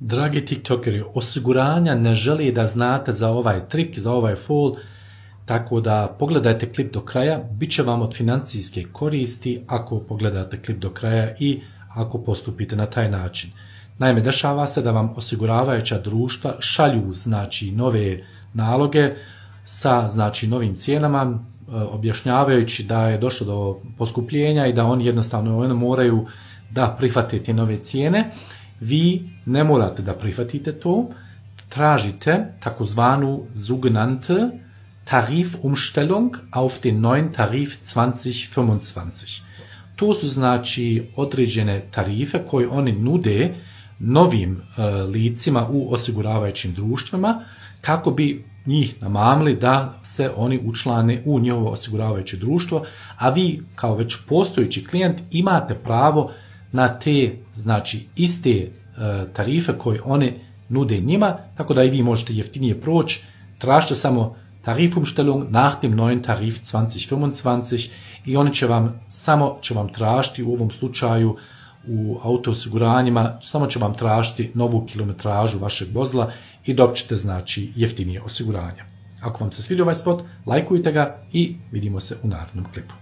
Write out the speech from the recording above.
Dragi tiktokeri, osiguranja ne želi da znate za ovaj trik, za ovaj fol, tako da pogledajte klip do kraja, bit će vam od financijske koristi ako pogledate klip do kraja i ako postupite na taj način. Naime, dešava se da vam osiguravajuća društva šalju nove naloge sa novim cijenama, objašnjavajući da je došlo do poskupljenja i da oni jednostavno moraju da prihvate te nove cijene. Vi ne morate da prihvatite to, tražite takozvanu sogenannte Tarifumstellung auf den neuen Tarif 2025. To su određene tarife koje oni nude novim licima u osiguravajućim društvima kako bi njih namamili da se oni učlane u njihovo osiguravajuće društvo, a vi kao već postojeći klijent imate pravo na te iste tarife koje one nude njima, tako da i vi možete jeftinije proći. Tražite samo Tarifumstellung nach dem neuen Tarif 2025 i oni će vam tražiti u ovom slučaju u autoosiguranjima, samo će vam tražiti novu kilometražu vašeg vozila i dobit ćete jeftinije osiguranje. Ako vam se svidio ovaj spot, lajkujte ga i vidimo se u narednom klipu.